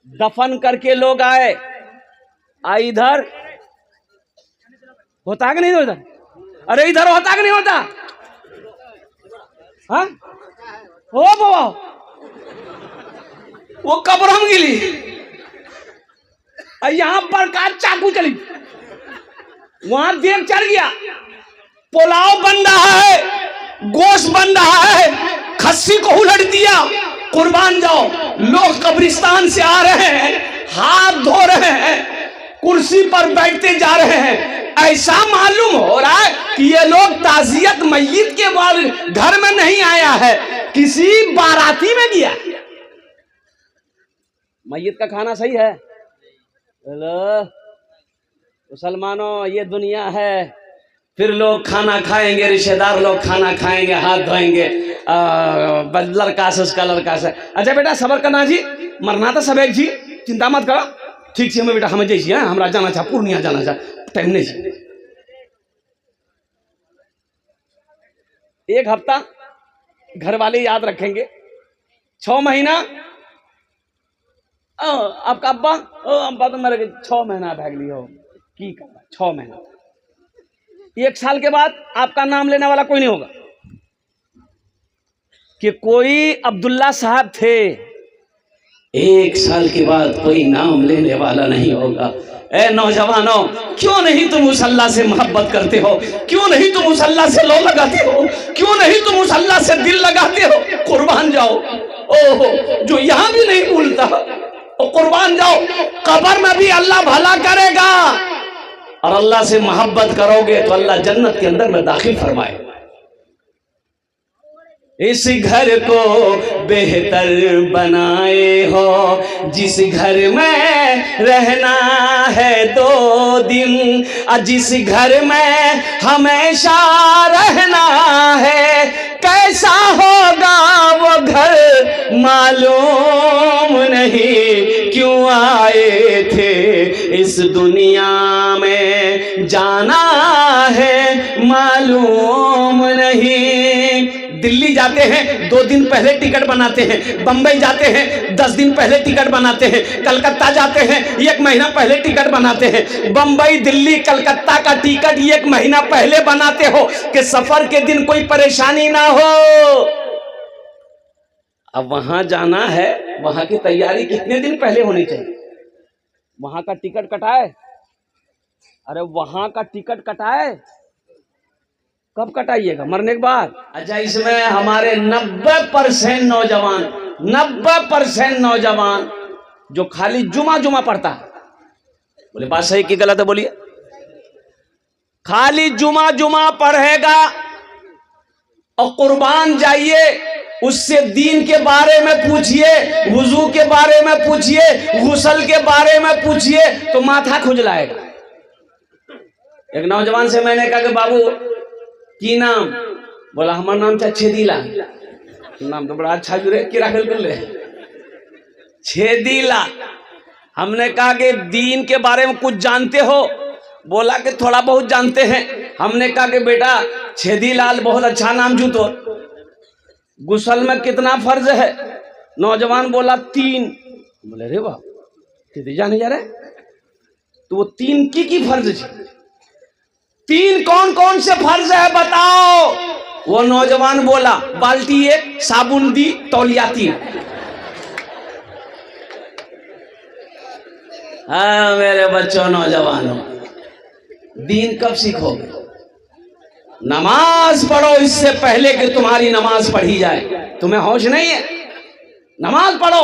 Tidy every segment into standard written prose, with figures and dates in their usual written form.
दफन करके लोग आए, इधर होता कि नहीं होता? अरे इधर होता कि नहीं होता? हाँ हो बाबा, वो कब्रों गिली, यहां पर का चाकू चली, वहां देख चढ़ गया, पुलाव बन रहा है, गोश्त बन रहा है, खस्सी को उलट दिया, कुर्बान जाओ। लोग कब्रिस्तान से आ रहे हैं, हाथ धो रहे हैं, कुर्सी पर बैठते जा रहे हैं। ऐसा मालूम हो रहा है कि ये लोग ताजियत मय्यत के बाद घर में नहीं आया है, किसी बाराती में गया। मय्यत का खाना सही है? हेलो मुसलमानों, ये दुनिया है। फिर लोग खाना खाएंगे, रिश्तेदार लोग खाना खाएंगे, हाथ धोएंगे, लड़का से उसका लड़का से। अच्छा बेटा सबर करना जी, मरना तो सब एक जी, चिंता मत करो। ठीक है बेटा, हमें जैसी है, हमरा जाना चाह, पूर्णिया जाना चाह, टाइम नहीं जी। एक हफ्ता घर वाले याद रखेंगे, 6 महीना आपका अब्बा अब्बा तो मेरे 6 महीना भाग लियो की कर 6 महीना। 1 साल के बाद आपका नाम लेने वाला कोई नहीं होगा कि कोई अब्दुल्ला साहब थे। 1 साल के बाद कोई नाम लेने वाला नहीं होगा। ए नौजवानों, क्यों नहीं तुम उस अल्लाह से मोहब्बत करते हो? क्यों नहीं तुम उस अल्लाह से लो लगाते हो? क्यों नहीं तुम उस अल्लाह से दिल लगाते हो? कुर्बान जाओ। ओहो, जो यहां भी नहीं भूलता, कुर्बान जाओ, कब्र में भी अल्लाह भला करेगा। और अल्लाह से मोहब्बत करोगे तो अल्लाह जन्नत के अंदर में दाखिल फरमाए। इस घर को बेहतर बनाए हो, जिस घर में रहना है 2 दिन, जिस घर में हमेशा रहना है, कैसा होगा वो घर मालूम नहीं। क्यों आए थे इस दुनिया में, जाना है मालूम नहीं। दिल्ली जाते हैं 2 दिन पहले टिकट बनाते हैं, बंबई जाते हैं 10 दिन पहले टिकट बनाते हैं, कलकत्ता जाते हैं 1 महीना पहले टिकट बनाते हैं। बंबई दिल्ली कलकत्ता का टिकट 1 महीना पहले बनाते हो कि सफर के दिन कोई परेशानी ना हो। अब वहां जाना है, वहां की तैयारी कितने दिन पहले होनी चाहिए? वहां का टिकट कटाए, अरे वहां का टिकट कटाए, कब कटाइएगा? मरने के बाद। अच्छा, इसमें हमारे 90% नौजवान, 90% नौजवान जो खाली जुमा पढ़ता है, बोले बात सही की गलत है? बोलिए। खाली जुमा पढ़ेगा और कुर्बान जाइए, उससे दीन के बारे में पूछिए, वुजू के बारे में पूछिए, गुस्ल के बारे में पूछिए तो माथा खुजलाएगा। एक नौजवान से मैंने कहा कि बाबू की नाम? बोला हमारा नाम था छेदीला। नाम तो बड़ा अच्छा जुड़े, किरा कर ले छेदीला। हमने कहा कि दीन के बारे में कुछ जानते हो? बोला कि थोड़ा बहुत जानते हैं। हमने कहा कि बेटा छेदीलाल बहुत अच्छा नाम जूतो, गुस्ल में कितना फर्ज है? नौजवान बोला 3। बोले रे बाप जाने जा रहे तो वो 3 की फर्ज है? 3 कौन कौन से फर्ज है बताओ? वो नौजवान बोला बाल्टी 1, साबुन दी, तौलिया 3। हाँ मेरे बच्चों, नौजवानों, दीन कब सीखोगे? नमाज पढ़ो इससे पहले कि तुम्हारी नमाज पढ़ी जाए। तुम्हें होश नहीं है? नमाज पढ़ो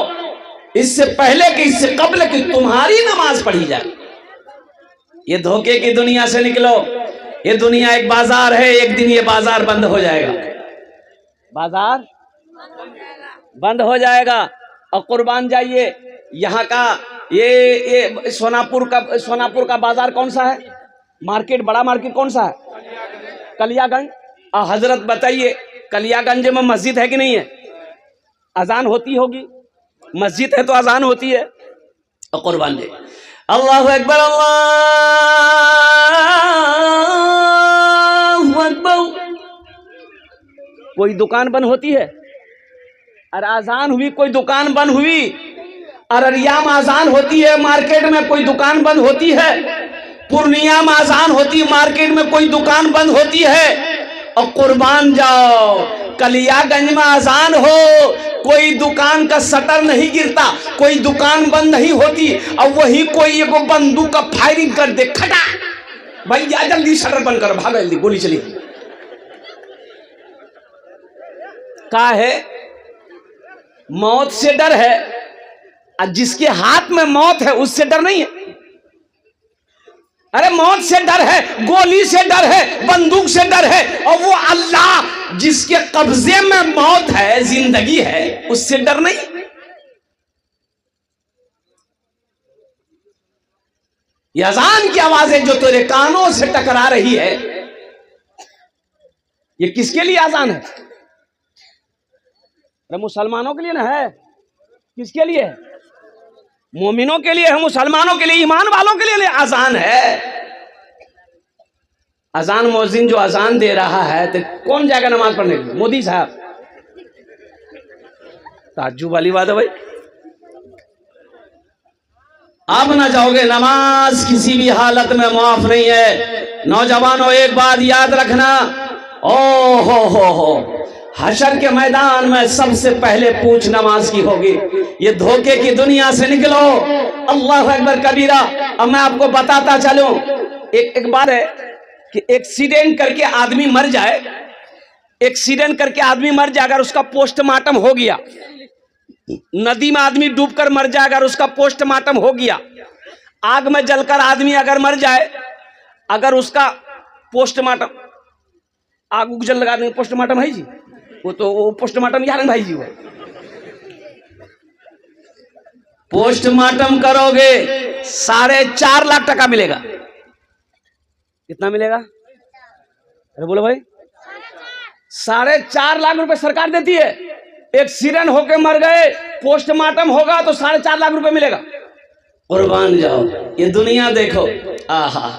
इससे पहले कि, इससे कबल कि तुम्हारी नमाज पढ़ी जाए। ये धोखे की दुनिया से निकलो। ये दुनिया एक बाजार है, एक दिन ये बाजार बंद हो जाएगा। बाजार बंद हो जाएगा। और कुर्बान जाइए, यहाँ का ये सोनापुर का बाजार कौन सा है? मार्केट, बड़ा मार्केट कौन सा है? कलियागंज। और हजरत बताइए, कलियागंज में मस्जिद है कि नहीं है? अजान होती होगी, मस्जिद है तो अजान होती है। और कुर्बान जाइए, अल्लाहु अकबर, अल्लाहु अकबर। कोई दुकान बंद होती है? अरे अजान हुई, कोई दुकान बंद हुई अररिया में अजान होती है, मार्केट में कोई दुकान बंद होती है। पूर्णिया में अजान होती है, मार्केट में कोई दुकान बंद होती है। और कुर्बान जाओ, कलियागंज में अजान हो, कोई दुकान का शटर नहीं गिरता, कोई दुकान बंद नहीं होती। और वही कोई एगो बंदूक का फायरिंग कर दे, खटा भैया जल्दी शटर बंद कर, भागो जल्दी, गोली चली। का है? मौत से डर है, और जिसके हाथ में मौत है उससे डर नहीं है। अरे मौत से डर है, गोली से डर है, बंदूक से डर है, और वो अल्लाह जिसके कब्जे में मौत है, जिंदगी है, उससे डर नहीं। ये अजान की आवाजें जो तेरे कानों से टकरा रही है, ये किसके लिए अजान है? अरे मुसलमानों के लिए ना है। किसके लिए है? मोमिनों के लिए है, मुसलमानों के लिए, ईमान वालों के लिए अजान है। अजान मौजिन जो अजान दे रहा है तो कौन जाएगा नमाज पढ़ने के लिए? मोदी साहब। ताज्जुब वाली बात है भाई। आप ना जाओगे, नमाज किसी भी हालत में माफ नहीं है। नौजवानों एक बात याद रखना, ओ हो हशर के मैदान में सबसे पहले पूछ नमाज की होगी। ये धोखे की दुनिया से निकलो। अल्लाह अकबर कबीरा। अब मैं आपको बताता चलूं, एक बात है कि एक्सीडेंट करके आदमी मर जाए, एक्सीडेंट करके आदमी मर जाए, अगर उसका पोस्टमार्टम हो गया, नदी में आदमी डूबकर मर जाए अगर उसका पोस्टमार्टम हो गया, आग में जलकर आदमी अगर मर जाए, अगर उसका पोस्टमार्टम, आग उग जल लगा देंगे, पोस्टमार्टम है जी, वो तो वो पोस्टमार्टम यार भाई जी, वो पोस्टमार्टम करोगे 4.5 लाख टका मिलेगा। कितना मिलेगा? अरे बोलो भाई, 4.5 लाख रुपए सरकार देती है। एक्सीडेंट होके मर गए, पोस्टमार्टम होगा तो 4.5 लाख रुपए मिलेगा। कुर्बान जाओ, ये दुनिया देखो, आहा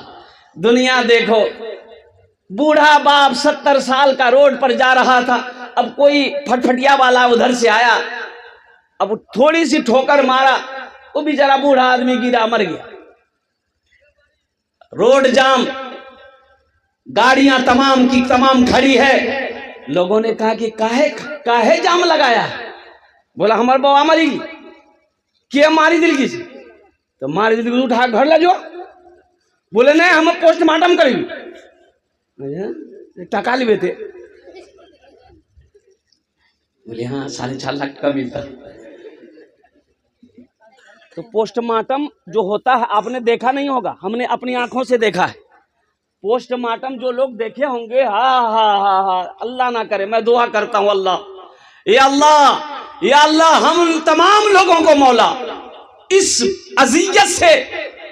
दुनिया देखो। बूढ़ा बाप 70 साल का रोड पर जा रहा था, अब कोई फटफटिया वाला उधर से आया, अब थोड़ी सी ठोकर मारा, वो बेचारा बूढ़ा आदमी गिरा, मर गया। रोड जाम, गाड़ियां तमाम की तमाम खड़ी है। लोगों ने कहा कि काहे जाम लगाया? बोला हमारे बाबा मरी गई। क्या मारी दिल की? तो मारी दिल की उठा घर ले जाओ। बोले नहीं, हम पोस्टमार्टम करेंगे। टका लिबे थे। बोले हाँ 4.5 लाख का मिलता। तो पोस्टमार्टम जो होता है आपने देखा नहीं होगा, हमने अपनी आंखों से देखा है। पोस्टमार्टम जो लोग देखे होंगे, हा अल्लाह ना करे, मैं दुआ करता हूं अल्लाह, या अल्लाह हम तमाम लोगों को मौला इस अजियत से,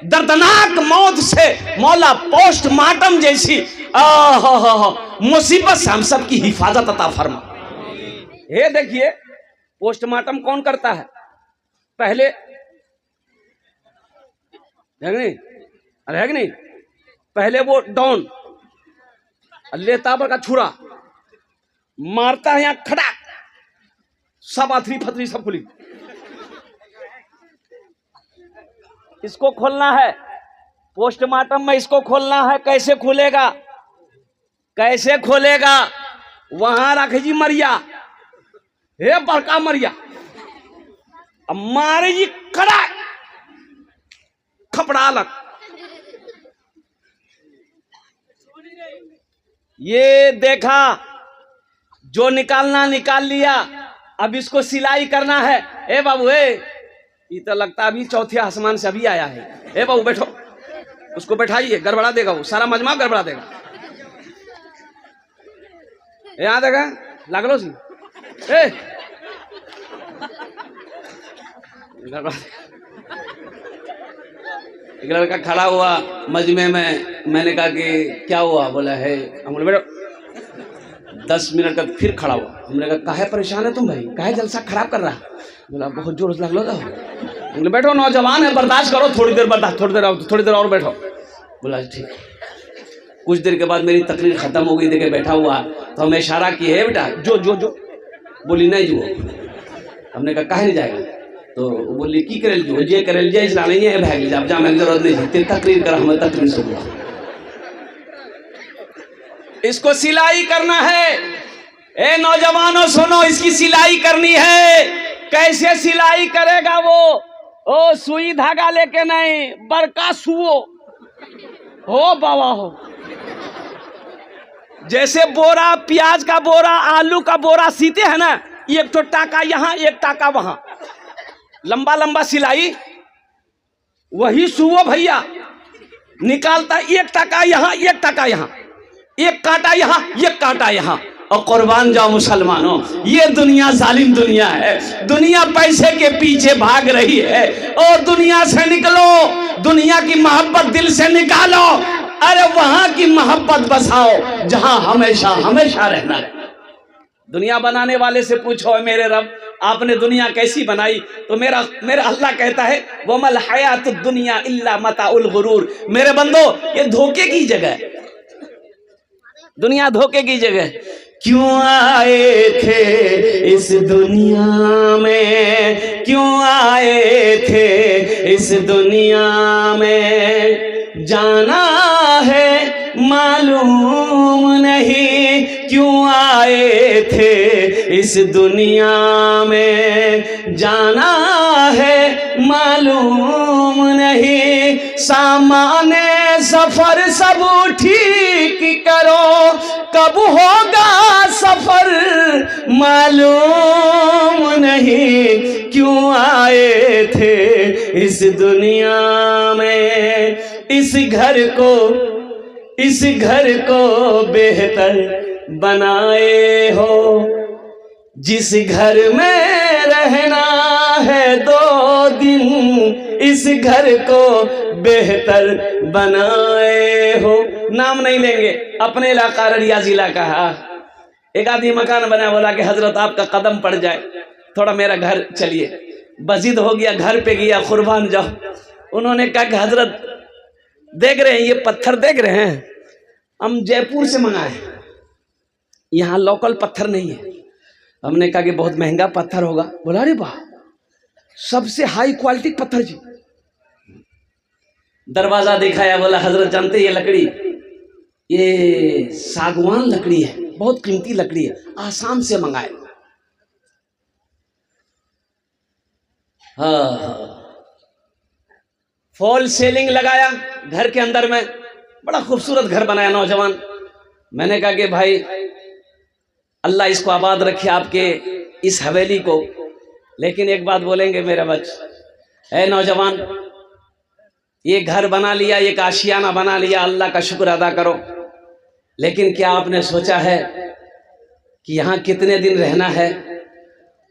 दर्दनाक मौत से मौला पोस्टमार्टम जैसी मुसीबत से हम सब की हिफाजत अता फरमा। ये देखिए पोस्टमार्टम कौन करता है? पहले है नहीं, अरे है नहीं, पहले वो डॉन लेता पर का छुरा मारता है, यहाँ खड़ा सब अथरी फतरी सब खुली। इसको खोलना है पोस्टमार्टम में, इसको खोलना है। कैसे खुलेगा? कैसे खोलेगा? वहां रख जी मरिया, हे बड़का मरिया, अब मारे जी खड़ा खपड़ा लग। ये देखा, जो निकालना निकाल लिया, अब इसको सिलाई करना है। ए बाबू, ये तो लगता अभी चौथे आसमान से अभी आया है। ए बाबू बैठो, उसको बैठाइए, गड़बड़ा देगा, वो सारा मजमा गड़बड़ा देगा। यहाँ देखा लागलो सी, एक लड़का खड़ा हुआ मजमे में, मैंने कहा कि क्या हुआ? बोला है, हम बोले बेटा 10 मिनट का फिर खड़ा हुआ। हमने कहा काहे परेशान है तुम भाई, काहे जलसा खराब कर रहा? बोला बहुत जोर से लगलो था। बोले बैठो, नौजवान है, बर्दाश्त करो, थोड़ी देर बर्दाश्त, थोड़ी देर और बैठो। बोला ठीक। कुछ देर के बाद मेरी तकरीर खत्म हो गई, देखे बैठा हुआ, तो हमें इशारा किए, बेटा जो जो जो। बोली नहीं जो। हमने कहा काहे नहीं जाएगा? तो बोली की करल जो जे करल जे इसला नहीं है भाग जा जाने की जरूरत नहीं ते तकरीर कर हमें तकरीर सुनो। इसको सिलाई करना है। ए नौजवानों सुनो, इसकी सिलाई करनी है। कैसे सिलाई करेगा वो? ओ सुई धागा लेके नहीं, बरका सुओ हो बाबा हो। जैसे बोरा, प्याज का बोरा, आलू का बोरा सीते हैं ना, एक तो टाका यहाँ एक टाका वहां, लंबा लंबा सिलाई, वही सुओ भैया। निकालता एक टाका यहाँ एक टाका यहाँ, एक कांटा यहाँ एक कांटा यहाँ। और कुर्बान जाओ मुसलमानों, ये दुनिया जालिम दुनिया है। दुनिया पैसे के पीछे भाग रही है। और दुनिया से निकलो, दुनिया की मोहब्बत दिल से निकालो। अरे वहां की मोहब्बत बसाओ जहां हमेशा हमेशा रहना है। दुनिया बनाने वाले से पूछो, मेरे रब आपने दुनिया कैसी बनाई? तो मेरा अल्लाह कहता है वमल हयातुद दुनिया इल्ला मताउल गुरूर। मेरे बंदो, ये धोखे की जगह है, दुनिया धोखे की जगह। क्यों आए थे इस दुनिया में, क्यों आए थे इस दुनिया में, जाना है मालूम नहीं। क्यों आए थे इस दुनिया में, जाना है मालूम नहीं। सामाने सफर सब ठीक करो, कब होगा सफर मालूम नहीं। क्यों आए थे इस दुनिया में, इस घर को बेहतर बनाए हो। जिस घर में रहना है 2 दिन, इस घर को बेहतर बनाए हो। नाम नहीं लेंगे, अपने इलाका रड़िया जिला का। एक आदमी मकान बना, बोला कि हजरत आपका कदम पड़ जाए, थोड़ा मेरा घर चलिए। बजिद हो गया, घर पे गया, कुर्बान जाओ। उन्होंने कहा कि हजरत देख रहे हैं ये पत्थर देख रहे हैं, हम जयपुर से मंगाए, यहाँ लोकल पत्थर नहीं है। हमने कहा कि बहुत महंगा पत्थर होगा। बोला अरे वाह, सबसे हाई क्वालिटी पत्थर जी। दरवाजा दिखाया, बोला हजरत जानते ये लकड़ी, ये सागवान लकड़ी है, बहुत कीमती लकड़ी है, आसाम से मंगाए। हाँ, फॉल सेलिंग लगाया घर के अंदर में, बड़ा खूबसूरत घर बनाया नौजवान। मैंने कहा कि भाई अल्लाह इसको आबाद रखे आपके इस हवेली को। लेकिन एक बात बोलेंगे मेरे बच्चे, ऐ नौजवान, ये घर बना लिया, एक आशियाना बना लिया, अल्लाह का शुक्र अदा करो। लेकिन क्या आपने सोचा है कि यहाँ कितने दिन रहना है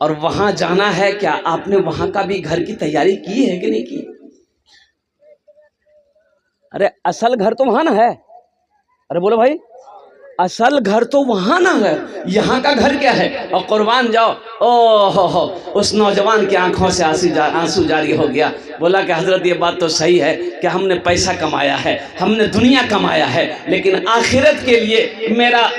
और वहां जाना है? क्या आपने वहां का भी घर की तैयारी की है कि नहीं की? अरे असल घर तो वहां ना है। अरे बोलो भाई, असल घर तो वहां ना है, यहाँ का घर क्या है? और कुर्बान जाओ, ओ हो, उस नौजवान की आंखों से आंसू जारी हो गया। बोला कि हजरत ये बात तो सही है कि हमने पैसा कमाया है, हमने दुनिया कमाया है, लेकिन आखिरत के लिए मेरा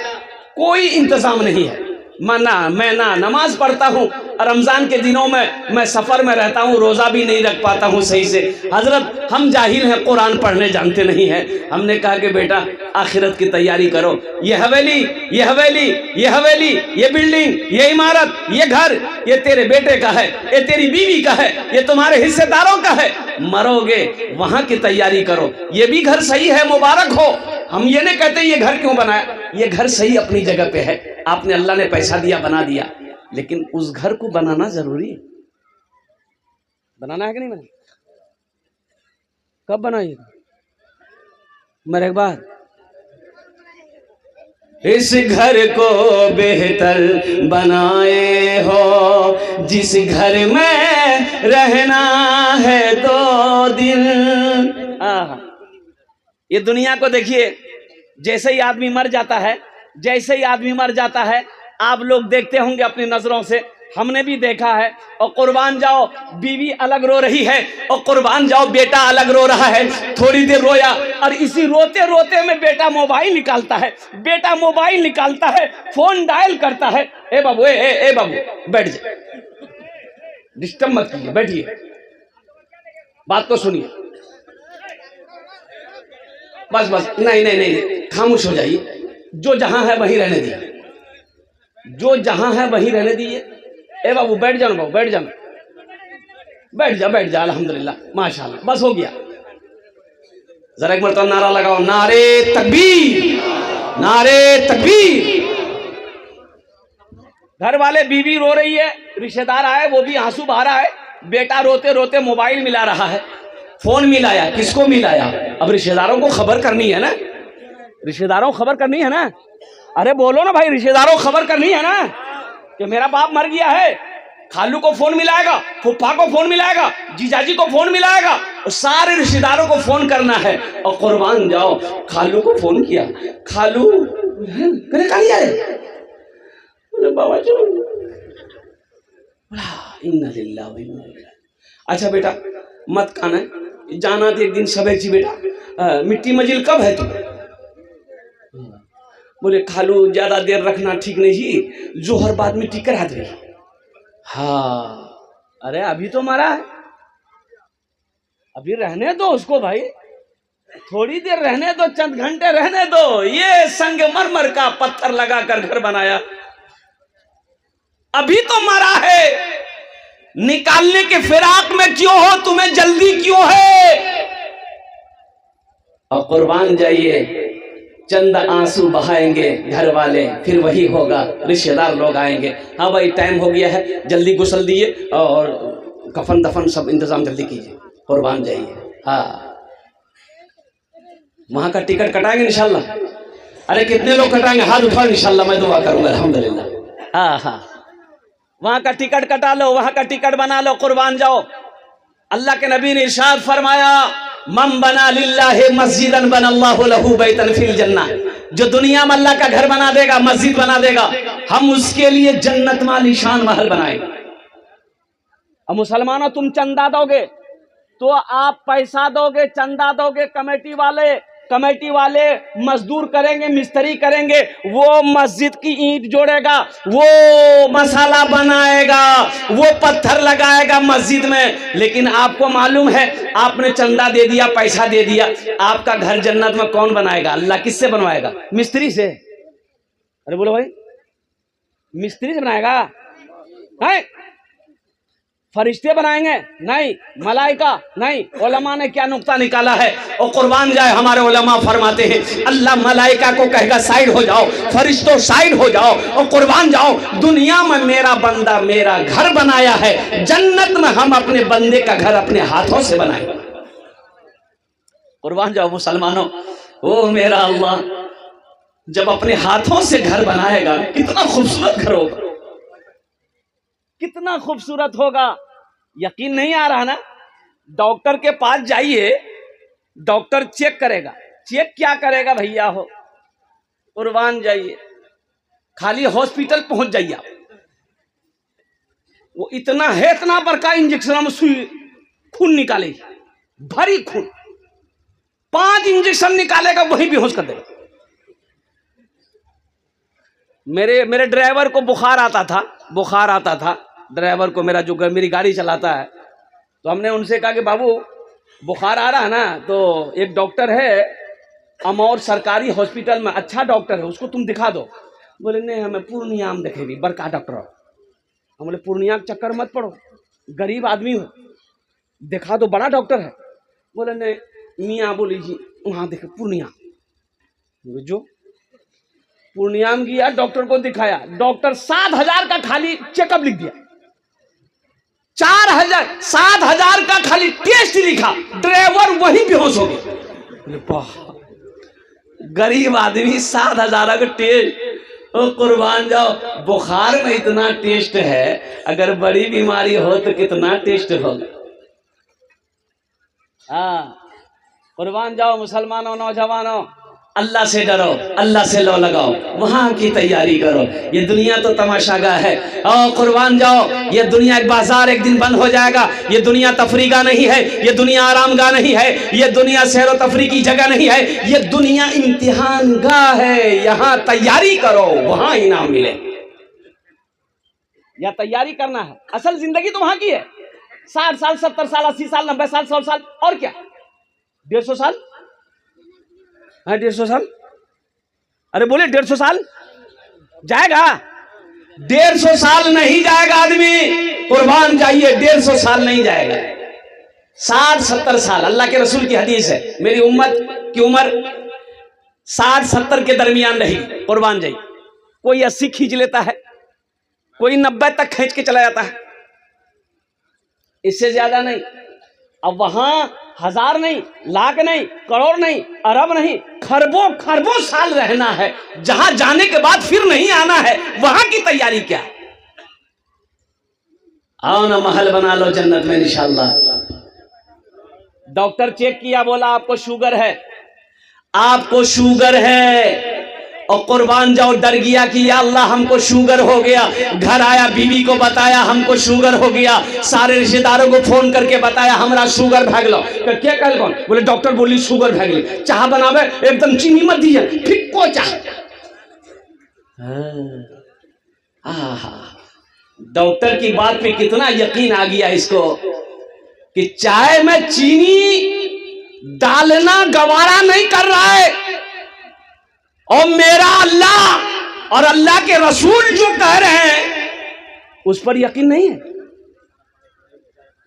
कोई इंतजाम नहीं है। मैं ना नमाज पढ़ता हूँ, रमज़ान के दिनों में मैं सफ़र में रहता हूँ, रोज़ा भी नहीं रख पाता हूँ सही से। हजरत हम जाहिल हैं, कुरान पढ़ने जानते नहीं हैं। हमने कहा कि बेटा आखिरत की तैयारी करो। ये हवेली, ये हवेली, ये हवेली, ये बिल्डिंग, ये इमारत, ये घर, ये तेरे बेटे का है, ये तेरी बीवी का है, ये तुम्हारे हिस्सेदारों का है। मरोगे वहाँ की तैयारी करो। ये भी घर सही है, मुबारक हो। हम ये नहीं कहते ये घर क्यों बनाया, ये घर सही अपनी जगह पे है। आपने अल्लाह ने पैसा दिया, बना दिया, लेकिन उस घर को बनाना जरूरी है। बनाना है कि नहीं बनाना? कब बनाइएगा? मरे बाद। इस घर को बेहतर बनाए हो, जिस घर में रहना है 2 दिन। ये दुनिया को देखिए, जैसे ही आदमी मर जाता है, जैसे ही आदमी मर जाता है, आप लोग देखते होंगे अपनी नजरों से, हमने भी देखा है। और कुर्बान जाओ, बीवी अलग रो रही है, और कुर्बान जाओ बेटा अलग रो रहा है। थोड़ी देर रोया, और इसी रोते रोते में बेटा मोबाइल निकालता है, बेटा मोबाइल निकालता है, फोन डायल करता है। ए बाबू, ए बाबू बैठ जा, डिस्टर्ब मत कीजिए, बैठिए, बात को सुनिए। बस बस, नहीं नहीं नहीं, खामोश हो जाइए। जो जहां है वहीं रहने दीजिए, जो जहां है वहीं रहने दीजिए। ए बाबू बैठ जाओ, बाबू बैठ जाओ, बैठ जा बैठ जा, अल्हम्दुलिल्लाह माशाल्लाह, बस हो गया। जरा एक मरतबा नारा लगाओ, नारे तकबीर, नारे तकबीर। घर वाले, बीवी रो रही है, रिश्तेदार आए वो भी आंसू बहा रहा है, बेटा रोते रोते मोबाइल मिला रहा है, फोन मिलाया, किसको मिलाया? अब रिश्तेदारों को खबर करनी है ना, रिश्तेदारों को खबर करनी है ना। अरे बोलो ना भाई, रिश्तेदारों को खबर करनी है ना कि मेरा बाप मर गया है। खालू को फोन मिलाएगा, फूफा को फोन मिलाएगा, जीजाजी को फोन मिलाएगा, और सारे रिश्तेदारों को फोन करना है। और कुर्बान जाओ, खालू को फोन किया, खालू करे कहा है, बाबा चलो, इन्ना लिल्लाह व इन्ना इलैहि। अच्छा बेटा मत खाना, जाना तो एक दिन सबे जी बेटा, मिट्टी मजिल कब है तुम? बोले खालू ज्यादा देर रखना ठीक नहीं, जोहर बाद मिट्टी करा दे। हाँ, अरे अभी तो मरा है, अभी रहने दो उसको भाई, थोड़ी देर रहने दो, चंद घंटे रहने दो। ये संगमरमर का पत्थर लगाकर घर बनाया, अभी तो मरा है, निकालने के फिराक में क्यों हो, तुम्हें जल्दी क्यों है? और कुर्बान जाइए, चंद आंसू बहाएंगे घर वाले, फिर वही होगा, रिश्तेदार लोग आएंगे। हाँ भाई टाइम हो गया है, जल्दी गुस्ल दिए और कफन दफन सब इंतजाम जल्दी कीजिए, कुर्बान जाइए। हाँ, वहां का टिकट कटाएंगे इंशाल्लाह। अरे कितने लोग कटाएंगे, हाथ उठाओ, इंशाल्लाह मैं दुआ करूंगा, अल्हम्दुलिल्लाह। हाँ हाँ, वहां का टिकट कटा लो, वहां का टिकट बना लो, कुर्बान जाओ। अल्लाह के नबी ने इरशाद फरमाया, मन बना लिल्लाहि मस्जिदन बनल्लाहु लहू बैतन फिल जन्नह। जो दुनिया में अल्लाह का घर बना देगा, मस्जिद बना देगा, हम उसके लिए जन्नत में आलीशान महल बनाएंगे। अब मुसलमानों तुम चंदा दोगे तो आप पैसा दोगे, चंदा दोगे, कमेटी वाले मजदूर करेंगे, मिस्त्री करेंगे, वो मस्जिद की ईंट जोड़ेगा, वो मसाला बनाएगा, वो पत्थर लगाएगा मस्जिद में। लेकिन आपको मालूम है, आपने चंदा दे दिया, पैसा दे दिया, आपका घर जन्नत में कौन बनाएगा? अल्लाह किससे बनवाएगा? मिस्त्री से। अरे बोलो भाई, मिस्त्री से बनाएगा? नहीं। फरिश्ते बनाएंगे? नहीं। मलाइका? नहीं। उलमा ने क्या नुक्ता निकाला है, और कुर्बान जाए हमारे उलमा फरमाते हैं, अल्लाह मलाइका को कहेगा साइड हो जाओ, फरिश्तों साइड हो जाओ, और कुर्बान जाओ, दुनिया में मेरा बंदा मेरा घर बनाया है, जन्नत में हम अपने बंदे का घर अपने हाथों से बनाएंगे। कुर्बान जाओ मुसलमानों, ओ मेरा अल्लाह जब अपने हाथों से घर बनाएगा, कितना खूबसूरत घर होगा, कितना खूबसूरत होगा। यकीन नहीं आ रहा ना? डॉक्टर के पास जाइए, डॉक्टर चेक करेगा। चेक क्या करेगा भैया हो? कुर्बान जाइए, खाली हॉस्पिटल पहुंच जाइए आप, वो इतना है, इतना बड़का इंजेक्शन में सुई खून निकालेगी, भरी खून, 5 इंजेक्शन निकालेगा, वही बेहोश कर देगा। मेरे ड्राइवर को बुखार आता था, ड्राइवर को, मेरा जो मेरी गाड़ी चलाता है, तो हमने उनसे कहा कि बाबू बुखार आ रहा है ना, तो एक डॉक्टर है अमौर सरकारी हॉस्पिटल में, अच्छा डॉक्टर है, उसको तुम दिखा दो। बोले नहीं, हमें पूर्णिया में देखेगी, बड़का डॉक्टर हो। हम बोले पूर्णिया के चक्कर मत पड़ो, गरीब आदमी हो, दिखा दो, बड़ा डॉक्टर है। बोले नहीं मियाँ, बोली जी वहाँ देखे पूर्णिया। जो पूर्णिया में गया, डॉक्टर को दिखाया, डॉक्टर 7,000 का खाली चेकअप लिख दिया, 7,000 का खाली टेस्ट लिखा, ड्राइवर वही बेहोश हो गया। गरीब आदमी 7,000 का टेस्ट, ओ कुर्बान जाओ, बुखार में इतना टेस्ट है, अगर बड़ी बीमारी हो तो कितना टेस्ट होगा। हाँ, कुर्बान जाओ मुसलमानों, नौजवानों, अल्लाह से डरो, अल्लाह से लो लगाओ, वहां की तैयारी करो। ये दुनिया तो तमाशागाह है, और कुर्बान जाओ, ये दुनिया एक बाजार एक दिन बंद हो जाएगा। ये दुनिया तफरीगा नहीं है, ये दुनिया आरामगाह नहीं है, ये दुनिया सैर व तफरी की जगह नहीं है, ये दुनिया इम्तिहान गाह है। यहाँ तैयारी करो, वहां इनाम मिले। या तैयारी करना है। असल जिंदगी तो वहां की है, 60 साल 70 साल 80 साल 90 साल 100 साल, और क्या 150 साल है, 150 साल, अरे बोले 150 साल जाएगा, 150 साल नहीं जाएगा आदमी, कुर्बान जाइए, 150 साल नहीं जाएगा, 60-70 साल। अल्लाह के रसूल की हदीस है, मेरी उम्मत की उम्र 60-70 के दरमियान रही, कुर्बान जाइए। कोई 80 खींच लेता है, कोई 90 तक खींच के चला जाता है, इससे ज्यादा नहीं। अब वहां 1000 नहीं, लाख नहीं, करोड़ नहीं, अरब नहीं, खरबों खरबों साल रहना है, जहां जाने के बाद फिर नहीं आना है, वहां की तैयारी क्या है? आओ ना महल बना लो जन्नत में इंशाअल्लाह। डॉक्टर चेक किया, बोला आपको शुगर है, आपको शुगर है, और कुर्बान जाओ डर गया कि या अल्लाह हमको शुगर हो गया। घर आया, बीवी को बताया हमको शुगर हो गया, सारे रिश्तेदारों को फोन करके बताया हमरा शुगर भाग लो। क्या कल कौन बोले डॉक्टर बोली शुगर भाग ली, चाह बनावे एकदम चीनी मत दीजिए, फिक्को चाह। डॉक्टर की बात पे कितना यकीन आ गया इसको कि चाय में चीनी डालना गवारा नहीं कर रहा है, और मेरा अल्लाह और अल्लाह के रसूल जो कह रहे हैं उस पर यकीन नहीं है।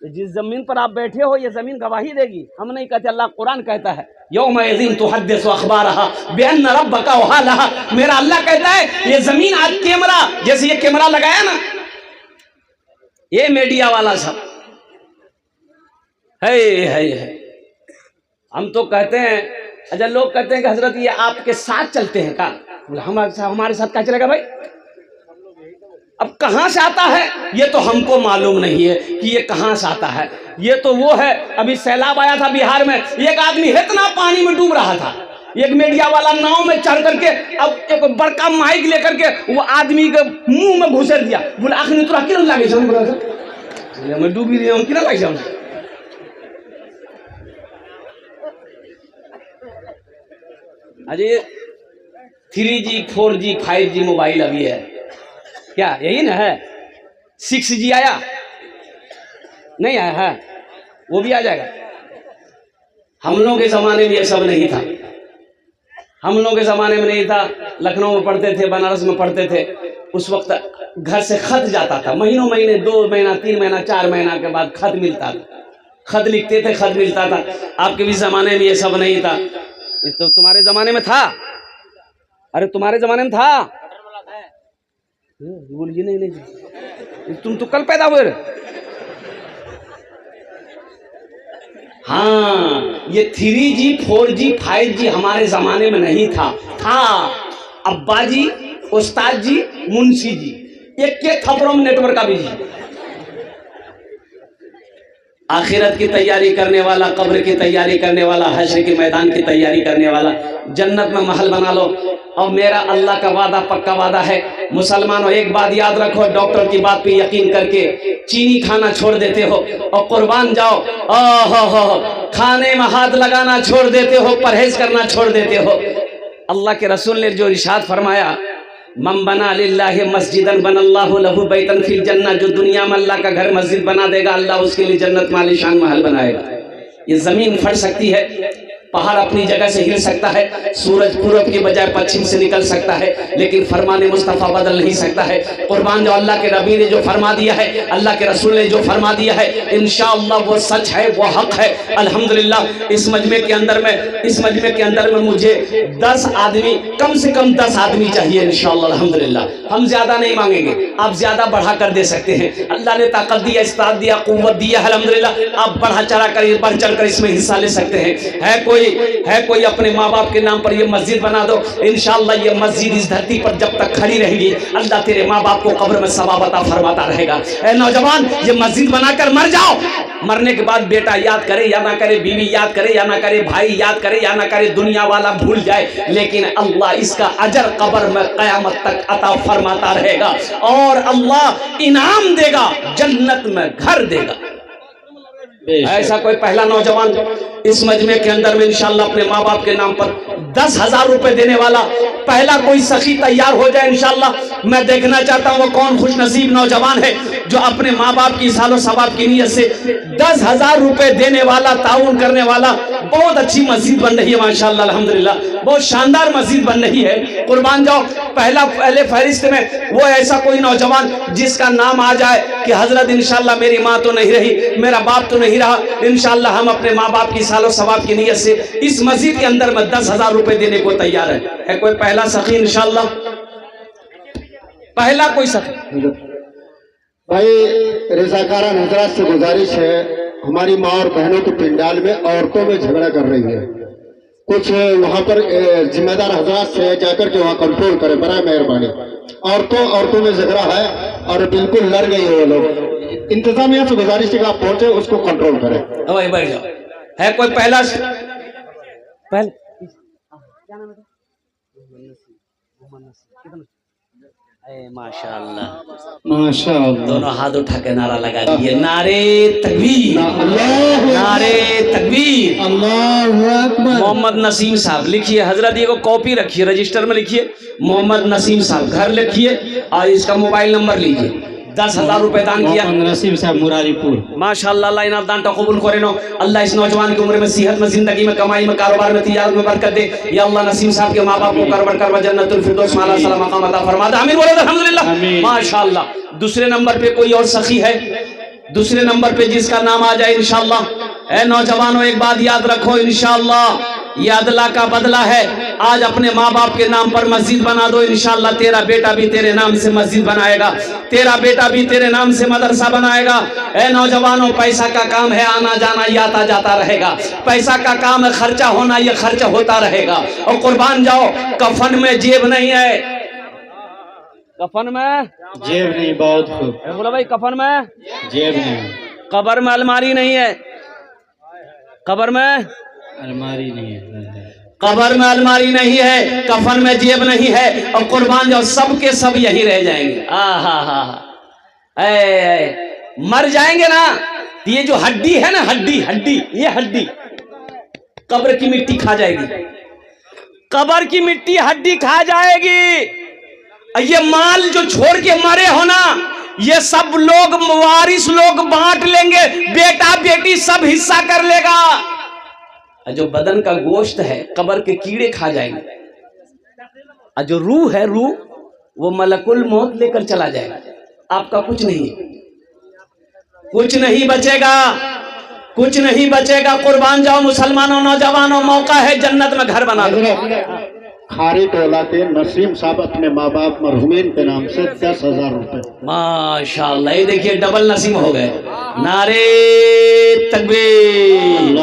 जिस जमीन पर आप बैठे हो ये जमीन गवाही देगी, हम नहीं कहते, अल्लाह कुरान कहता है यौमइज़िन तुहद्दिसु अख़बारहा बिअन्न रब्बका वहालहा। मेरा अल्लाह कहता है ये जमीन आज कैमरा, जैसे ये कैमरा लगाया ना, ये मीडिया वाला सब है। हम तो कहते हैं, अच्छा लोग कहते हैं कि हजरत ये आपके साथ चलते हैं का? हमारे साथ क्या चलेगा भाई? अब कहां से आता है ये तो हमको मालूम नहीं है कि ये कहां से आता है। ये तो वो है, अभी सैलाब आया था बिहार में, एक आदमी इतना पानी में डूब रहा था, एक मीडिया वाला नाव में चढ़ करके अब एक बड़का माइक लेकर के वो आदमी के मुंह में घुसेर दिया, बोला आखिर तोरा किरण लागे छौ? बोला मैं डूबी रही हूं, किरण लागे छौ? अरे 3G 4G 5G मोबाइल अभी है क्या? यही ना है। 6G आया नहीं आया है, वो भी आ जाएगा। हम लोगों के जमाने में ये सब नहीं था, हम लोगों के जमाने में नहीं था। लखनऊ में पढ़ते थे, बनारस में पढ़ते थे, उस वक्त घर से खत जाता था, महीनों महीने 2 महीना 3 महीना 4 महीना के बाद खत मिलता था, खत लिखते थे, खत मिलता था। आपके भी जमाने में ये सब नहीं था, तो तुम्हारे जमाने में था? अरे तुम्हारे जमाने में था? बोलिए नहीं, तुम तो कल पैदा हुए। हाँ, ये 3G 4G 5G हमारे जमाने में नहीं था। अब्बा जी, उस्ताद जी, मुंशी जी, एक के थप्पड़ों में नेटवर्क का बिजी। आखिरत की तैयारी करने वाला, कब्र की तैयारी करने वाला, हश्र के मैदान की तैयारी करने वाला, जन्नत में महल बना लो। और मेरा अल्लाह का वादा पक्का वादा है। मुसलमानों एक बात याद रखो, डॉक्टर की बात पे यकीन करके चीनी खाना छोड़ देते हो और कुर्बान जाओ, खाने में हाथ लगाना छोड़ देते हो, परहेज करना छोड़ देते हो। अल्लाह के रसूल ने जो इरशाद फरमाया, मम बना लिल्लाहि मस्जिदन बनल्लाहु लहु बैतन फिल जन्नह, जो दुनिया में अल्लाह का घर मस्जिद बना देगा, अल्लाह उसके लिए जन्नत में आलीशान महल बनाएगा। ये जमीन फट सकती है, पहाड़ अपनी जगह से हिल सकता है, सूरज पूरब के बजाय पश्चिम से निकल सकता है, लेकिन फरमान मुस्तफ़ा बदल नहीं सकता है। कुर्बान जो अल्लाह के नबी ने जो फरमा दिया है, अल्लाह के रसूल ने जो फरमा दिया है, इंशाअल्लाह वो सच है, वो हक है। अल्हम्दुलिल्लाह इस मजमे के अंदर में मुझे 10 आदमी, कम से कम 10 आदमी चाहिए इंशाअल्लाह। अल्हम्दुलिल्लाह हम ज्यादा नहीं मांगेंगे, आप ज्यादा बढ़ा कर दे सकते हैं। अल्लाह ने ताकत दिया, इस्तात दिया, कुव्वत दिया, अल्हम्दुलिल्लाह आप बढ़ा चढ़ा कर, बढ़ चढ़ कर इसमें हिस्सा ले सकते हैं। है कोई अपने माँ बाप के नाम पर ये मस्जिद बना दो, इंशाअल्लाह ये मस्जिद इस धरती पर जब तक खड़ी रहेगी, अल्लाह तेरे माँ बाप को कब्र में सवाब अता फरमाता रहेगा। ऐ नौजवान, ये मस्जिद बनाकर मर जाओ, मरने के बाद बेटा याद करे या ना करे, बीवी याद करे या ना करे, भाई याद करे या ना करे, दुनिया वाला भूल जाए, लेकिन अल्लाह इसका अजर कब्र में कयामत तक अता फरमाता रहेगा, और अल्लाह इनाम देगा, जन्नत में घर देगा। ऐसा कोई पहला नौजवान इस मजमे के अंदर में इंशाल्लाह अपने माँ बाप के नाम पर 10,000 रुपए देने वाला पहला कोई सखी तैयार हो जाए इंशाल्लाह। मैं देखना चाहता हूँ वो कौन खुश नसीब नौजवान है जो अपने माँ बाप की सालो सवाब की नीयत से 10,000 रुपए देने वाला, ताउन करने वाला। बहुत अच्छी मस्जिद बन रही है माशाल्लाह अल्हम्दुलिल्लाह, बहुत शानदार मस्जिद बन रही है। कुर्बान जाओ पहले फहरिस्त में वो ऐसा कोई नौजवान जिसका नाम आ जाए कि हजरत इंशाल्लाह मेरी माँ तो नहीं रही, मेरा बाप तो नहीं रहा, इंशाल्लाह हम अपने माँ बाप की सालो सवाब की नीयत से इस मस्जिद के अंदर में 10,000 रुपए देने को तैयार है कोई पहला सखी इंशाल्लाह? पहला कोई सखी भाई रज़ाकारान हजरात से गुजारिश है, हमारी माँ और बहनों के पिंडाल में औरतों में झगड़ा कर रही है, कुछ वहाँ पर जिम्मेदार हजरात से जाकर के वहाँ कंट्रोल करें बराए मेहरबानी। औरतों में झगड़ा है और बिल्कुल लड़ गई है वो लोग। इंतजामिया से गुजारिश है कि आप पहुंचे उसको कंट्रोल करें। बैठ जाओ। है कोई पहला माशाअल्लाह माशाअल्लाह, दोनों हाथ उठा के नारा लगा दिए, नारे तकबीर, नारे तकबीर, अल्लाहु अकबर। मोहम्मद नसीम साहब लिखिए, हजरत ये को कॉपी रखिए, रजिस्टर में लिखिए मोहम्मद नसीम साहब, घर लिखिए और इसका मोबाइल नंबर लीजिए। 10,000 रुपए दान किया नसीम साहब मुरारीपुर। माशाअल्लाह, अल्लाह इनाम दान कबूल करे नो। अल्लाह इस नौजवान की उम्र में, सेहत में, जिंदगी में, कमाई में, कारोबार में, तिजारत में बरकत दे। या अल्लाह नसीम साहब के माँ बाप को करवर जन्नतुल फिरदौस में आला सला मकाम अता फरमा दे। आमीन बोलो अल्हम्दुलिल्लाह माशाअल्लाह। दूसरे नंबर पे कोई और सखी है, दूसरे नंबर पे जिसका नाम आ जाए इंशाअल्लाह। ए नौजवानों एक बात याद रखो, इंशाअल्लाह ये अदला का बदला है। आज अपने माँ बाप के नाम पर मस्जिद बना दो, इंशाअल्लाह तेरा बेटा भी तेरे नाम से मस्जिद बनाएगा, तेरा बेटा भी तेरे नाम से मदरसा बनाएगा। ए नौजवानों, पैसा का काम है आना जाना, ये आता जाता रहेगा। पैसा का काम है खर्चा होना, ये खर्चा होता रहेगा। और कुर्बान जाओ, कफन में जेब नहीं है, कफन में जेब नहीं, बहुत खूब बोला भाई, कफन में जेब नहीं, कब्र में अलमारी नहीं है, कब्र में अलमारी नहीं है, कब्र में अलमारी नहीं है, कफन में जेब नहीं है। और कुर्बान जाओ, सब के सब यही रह जाएंगे। मर जाएंगे ना, ये जो हड्डी है ना, हड्डी ये हड्डी कब्र की मिट्टी खा जाएगी, कब्र की मिट्टी हड्डी खा जाएगी। ये माल जो छोड़ के मरे हो ना, ये सब लोग वारिस लोग बांट लेंगे, बेटा बेटी सब हिस्सा कर लेगा। जो बदन का गोश्त है कब्र के कीड़े खा जाएंगे, और जो रूह है, रूह वो मलकुल मौत लेकर चला जाएगा। आपका कुछ नहीं, कुछ नहीं बचेगा, कुछ नहीं बचेगा। कुर्बान जाओ मुसलमानों, नौजवानों, मौका है जन्नत में घर बना दो। खारी टोला के नसीम साहब अपने माँ बाप मरहुमीन के नाम से 10,000 रुपए। माशाअल्लाह, ये देखिए डबल नसीम हो गए। नारे तकबीर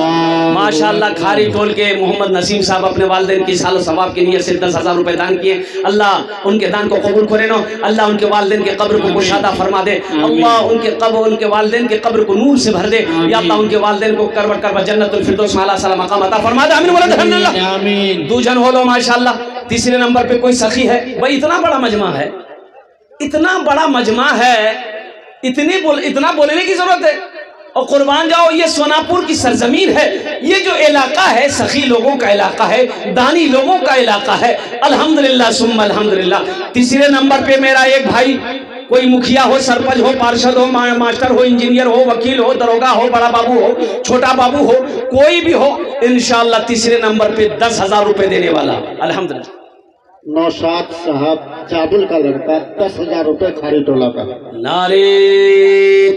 माशाअल्लाह। खारी टोल के मोहम्मद नसीम साहब अपने वालिदैन की सालो सवाब की नीयत से 10,000 रुपए दान किए। अल्लाह उनके दान को कबूल करे नो। अल्लाह उनके वालिदैन के कब्र को कुशादा फरमा दे। अल्लाह उनके वालिदैन के कब्र को नूर से भर दे। या अल्लाह उनके वालिदैन को करवट जन्नतुल फिरदौस में आला सला मकाम अता फरमा दे। आमीन बोलो अल्हम्दुलिल्लाह। आमीन। दूजन हो लो माशाअल्लाह। तीसरे नंबर पे कोई सखी है। भाई इतना बड़ा मजमा है, इतना बड़ा मजमा है, इतना बोलने की जरूरत है। और कुर्बान जाओ, ये सोनापुर की सरजमीन है, ये जो इलाका है सखी लोगों का इलाका है, दानी लोगों का इलाका है। अल्हम्दुलिल्लाह सुम्मा अल्हम्दुलिल्लाह। तीसरे नंबर पे मेरा एक भाई, कोई मुखिया हो, सरपंच हो, पार्षद हो, मास्टर हो, इंजीनियर हो, वकील हो, दरोगा हो, बड़ा बाबू हो, छोटा बाबू हो, कोई भी हो, इंशाअल्लाह तीसरे नंबर पे 10,000 रुपए देने वाला। अल्हम्दुलिल्लाह। नौशाद साहब चाबुल का लड़का 10,000 रुपए खारी टोला का। नारे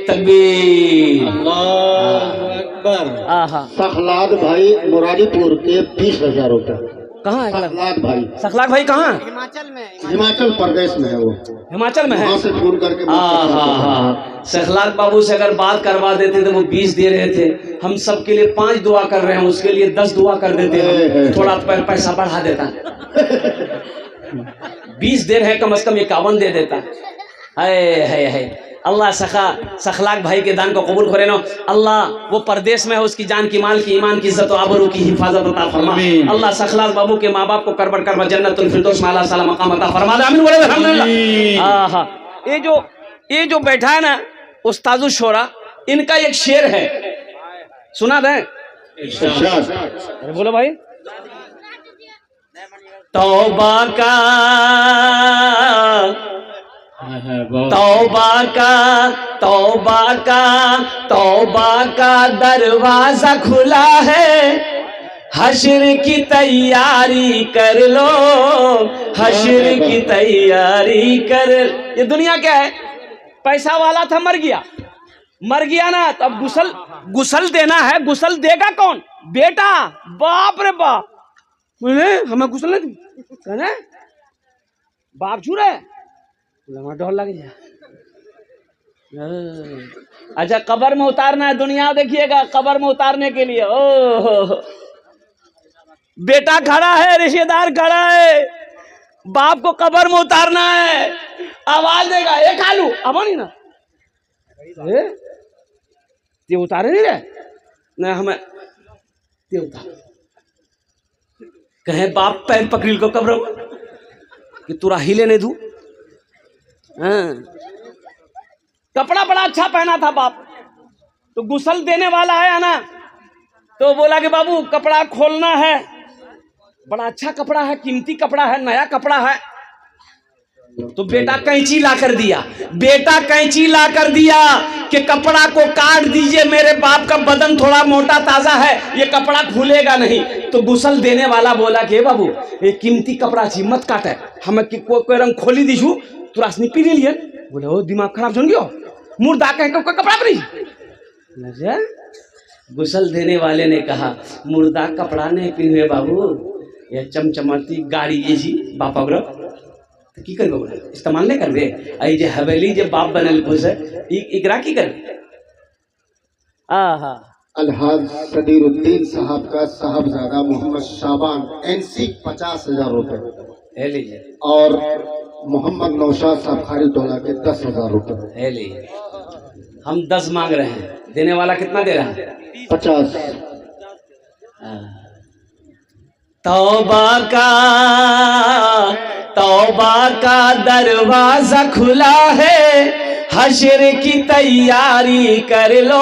तकबीर, अल्लाहु अकबर। आहा। सखलाद भाई मुरारीपुर के 20,000 रुपए। कहाँ है सखलाद भाई? सखलाक भाई कहाँ? हिमाचल प्रदेश में है वो, हिमाचल में है। वहाँ से फोन करके सखलाक बाबू से अगर बात करवा देते तो वो 20 दे रहे थे, हम सबके लिए 5 दुआ कर रहे हैं, उसके लिए 10 दुआ कर देते हैं, थोड़ा पैसा बढ़ा देता। 20 दे रहे हैं, कम से कम 51 दे देता। है अल्लाह सखलाक भाई के दान को कबूल करे नो। अल्लाह वो परदेश में है, उसकी जान की, माल की, ईमान की, इज्जत और आबरू की हिफाजत अता फरमा। अल्लाह सखलाक बाबू के माँ बाप को करबट जन्नतुल फिरदौस में आला सला मकाम अता फरमा दे। आमीन बोले अल्हम्दुलिल्लाह। आहा। ये जो बैठा है ना उस्तादुश शोरा, इनका एक शेर है, सुना दें? इरशाद। अरे बोलो भाई। तौबा का तौबा का तौबा का तौबा का दरवाजा खुला है, हश्र की तैयारी कर लो, हश्र की तैयारी कर। ये दुनिया क्या है? पैसा वाला था, मर गया ना, तो अब गुसल देना है। गुसल देगा कौन? बेटा। बाप रे बाप, हमें गुसल नहीं दी, बाप छू रहे, डर लग गया। अच्छा, कब्र में उतारना है, दुनिया देखिएगा कब्र में उतारने के लिए। ओ बेटा खड़ा है, रिश्तेदार खड़ा है, बाप को कब्र में उतारना है, आवाज देगा, ये खा लू, अब नहीं ना, ते उतारे नहीं रहे ना, हमें ते उतार कहे बाप पैर पकड़ को कब्र में कि तुरा हिले नहीं दू। कपड़ा बड़ा अच्छा पहना था बाप, तो गुसल देने वाला है ना, तो बोला कि बाबू कपड़ा खोलना है, बड़ा अच्छा कपड़ा है, कीमती कपड़ा है, नया कपड़ा है। तो बेटा कैंची ला कर दिया कि कपड़ा को काट दीजिए, मेरे बाप का बदन थोड़ा मोटा ताजा है, ये कपड़ा खुलेगा नहीं। तो गुसल देने वाला बोला कि बाबू ये कीमती कपड़ा छी, मत काटे, हमें कोई रंग खोली दीजू, तुरा स्नी पी लिए। बोले ओ दिमाग खराब सुन गयो, मुर्दा कह कोई कपड़ा परी। गुसल देने वाले ने कहा मुर्दा कपड़ा नहीं पीने बाबू, ये चमचमाती गाड़ी ये जी बापा तो की करबे, इस्तेमाल नहीं करबे। आई जे हवेली जे बाप बनल पुसे इकरा की करबे। आहा, अलहाज सदीरुद्दीन साहब का साहबजादा मोहम्मद शाबान NC 50,000 रुपए, लीजिए। और मोहम्मद नौशाद साहब खारी टोला के 10,000 रुपए। लीजिए, हम 10 मांग रहे हैं, देने वाला कितना दे रहा है? 50। तौबा का दरवाजा खुला है, हश्र की तैयारी कर लो,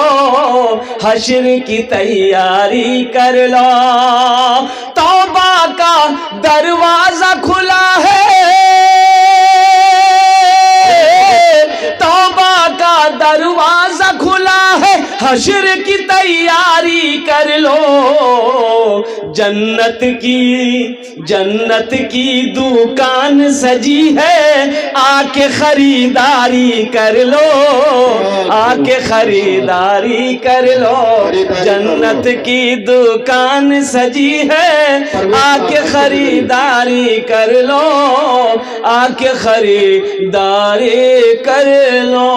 हश्र की तैयारी कर लो। तौबा का दरवाजा खुला है, तौबा का दरवाजा खुला है, हश्र की तैयारी कर लो। जन्नत की दुकान सजी है, आके खरीदारी कर लो, आके खरीदारी कर लो। जन्नत की दुकान सजी है, आके खरीदारी कर लो, आके खरीदारी कर लो।